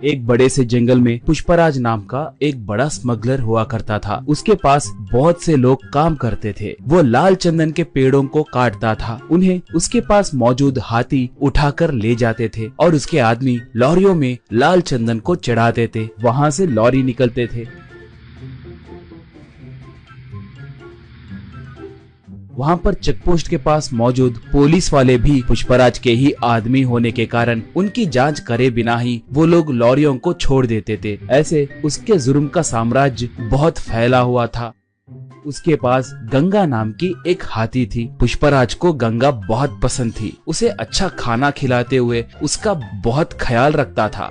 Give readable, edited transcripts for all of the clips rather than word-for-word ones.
एक बड़े से जंगल में पुष्पराज नाम का एक बड़ा स्मगलर हुआ करता था। उसके पास बहुत से लोग काम करते थे। वो लाल चंदन के पेड़ों को काटता था। उन्हें उसके पास मौजूद हाथी उठाकर ले जाते थे और उसके आदमी लॉरियों में लाल चंदन को चढ़ाते थे। वहाँ से लॉरी निकलते थे। वहाँ पर चेकपोस्ट के पास मौजूद पुलिस वाले भी पुष्पराज के ही आदमी होने के कारण उनकी जांच करे बिना ही वो लोग लॉरियों को छोड़ देते थे। ऐसे उसके जुर्म का साम्राज्य बहुत फैला हुआ था। उसके पास गंगा नाम की एक हाथी थी। पुष्पराज को गंगा बहुत पसंद थी। उसे अच्छा खाना खिलाते हुए उसका बहुत ख्याल रखता था।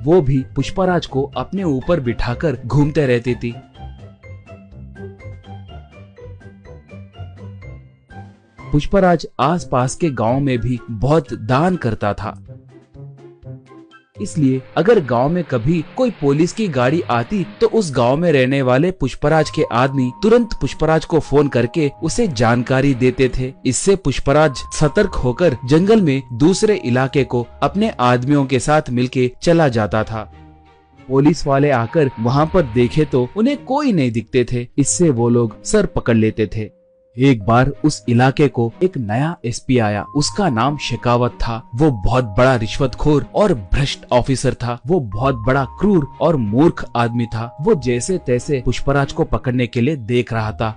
वो भी पुष्पराज को अपने ऊपर बिठाकर घूमते रहती थी। पुष्पराज आसपास के गांव में भी बहुत दान करता था। इसलिए अगर गांव में कभी कोई पुलिस की गाड़ी आती तो उस गांव में रहने वाले पुष्पराज के आदमी तुरंत पुष्पराज को फोन करके उसे जानकारी देते थे। इससे पुष्पराज सतर्क होकर जंगल में दूसरे इलाके को अपने आदमियों के साथ मिलके चला जाता था। पुलिस वाले आकर वहां पर देखे तो उन्हें कोई नहीं दिखते थे। इससे वो लोग सर पकड़ लेते थे। एक बार उस इलाके को एक नया एसपी आया। उसका नाम शेखावत था। वो बहुत बड़ा रिश्वतखोर और भ्रष्ट ऑफिसर था। वो बहुत बड़ा क्रूर और मूर्ख आदमी था। वो जैसे तैसे पुष्पराज को पकड़ने के लिए देख रहा था।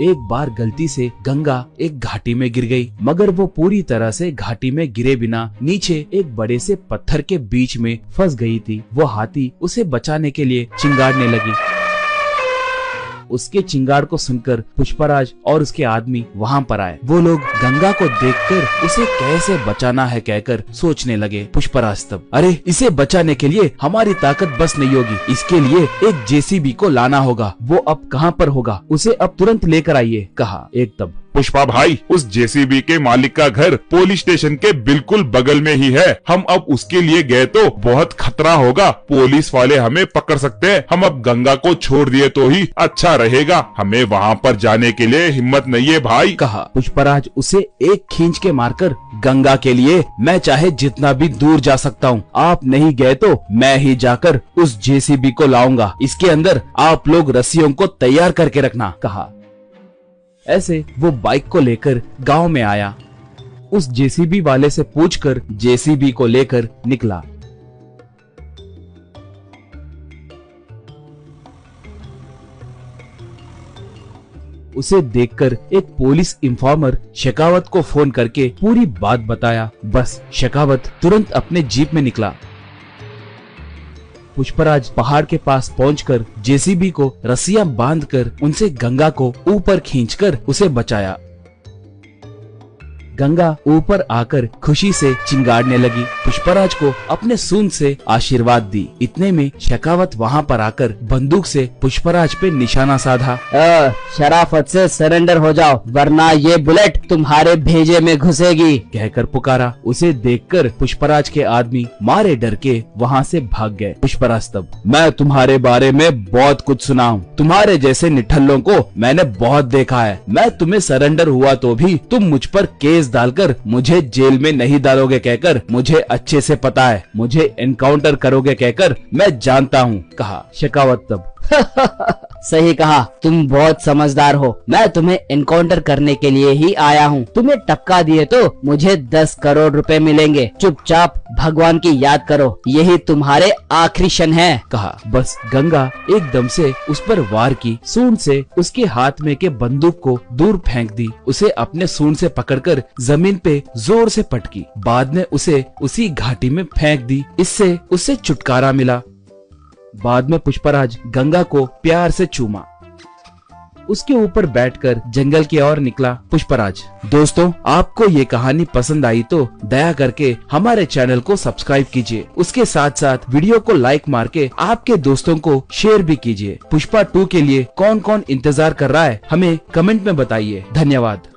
एक बार गलती से गंगा एक घाटी में गिर गई, मगर वो पूरी तरह से घाटी में गिरे बिना नीचे एक बड़े से पत्थर के बीच में फंस गई थी। वो हाथी उसे बचाने के लिए चिंगाड़ने लगी। उसके चिंगाड़ को सुनकर पुष्पराज और उसके आदमी वहां पर आए। वो लोग गंगा को देखकर उसे कैसे बचाना है कहकर सोचने लगे। पुष्पराज तब, अरे इसे बचाने के लिए हमारी ताकत बस नहीं होगी। इसके लिए एक जेसीबी को लाना होगा। वो अब कहाँ पर होगा? उसे अब तुरंत लेकर आइए, कहा। एक तब, पुष्पा भाई, उस जेसीबी के मालिक का घर पुलिस स्टेशन के बिल्कुल बगल में ही है। हम अब उसके लिए गए तो बहुत खतरा होगा। पुलिस वाले हमें पकड़ सकते हैं। हम अब गंगा को छोड़ दिए तो ही अच्छा रहेगा। हमें वहाँ पर जाने के लिए हिम्मत नहीं है भाई, कहा। पुष्पराज उसे एक खींच के मारकर, गंगा के लिए मैं चाहे जितना भी दूर जा सकता हूँ। आप नहीं गए तो मैं ही जाकर उस जेसीबी को लाऊंगा। इसके अंदर आप लोग रस्सियों को तैयार करके रखना, कहा। ऐसे वो बाइक को लेकर गांव में आया। उस जेसीबी वाले से पूछकर जेसीबी को लेकर निकला। उसे देखकर एक पुलिस इन्फॉर्मर शेखावत को फोन करके पूरी बात बताया। बस शेखावत तुरंत अपने जीप में निकला। पुष्पराज पहाड़ के पास पहुंचकर जेसीबी को रस्सियां बांधकर उनसे गंगा को ऊपर खींचकर उसे बचाया। गंगा ऊपर आकर खुशी से चिंगाड़ने लगी। पुष्पराज को अपने सूंड से आशीर्वाद दी। इतने में शेखावत वहां पर आकर बंदूक से पुष्पराज पे निशाना साधा। शराफत से सरेंडर हो जाओ, वरना ये बुलेट तुम्हारे भेजे में घुसेगी, कहकर पुकारा। उसे देखकर पुष्पराज के आदमी मारे डर के वहाँ से भाग गए। पुष्पराज तब, मैं तुम्हारे बारे में बहुत कुछ सुना हूँ। तुम्हारे जैसे निठल्लों को मैंने बहुत देखा है। मैं तुम्हें सरेंडर हुआ तो भी तुम मुझ पर केस डालकर मुझे जेल में नहीं डालोगे कहकर मुझे अच्छे से पता है। मुझे एनकाउंटर करोगे कहकर मैं जानता हूँ, कहा। शेखावत तब, सही कहा, तुम बहुत समझदार हो। मैं तुम्हें एनकाउंटर करने के लिए ही आया हूँ। तुम्हें टपका दिए तो मुझे 10 करोड़ रुपए मिलेंगे। चुपचाप भगवान की याद करो, यही तुम्हारे आखिरी क्षण है, कहा। बस गंगा एकदम से उस पर वार की। सूंड से उसके हाथ में के बंदूक को दूर फेंक दी। उसे अपने सूंड से पकड़कर जमीन पे जोर से पटकी। बाद में उसे उसी घाटी में फेंक दी। इससे उसे छुटकारा मिला। बाद में पुष्पराज गंगा को प्यार से चूमा। उसके ऊपर बैठकर जंगल की ओर निकला पुष्पराज। दोस्तों, आपको ये कहानी पसंद आई तो दया करके हमारे चैनल को सब्सक्राइब कीजिए। उसके साथ साथ वीडियो को लाइक मार के आपके दोस्तों को शेयर भी कीजिए। पुष्पा 2 के लिए कौन कौन इंतजार कर रहा है हमें कमेंट में बताइए। धन्यवाद।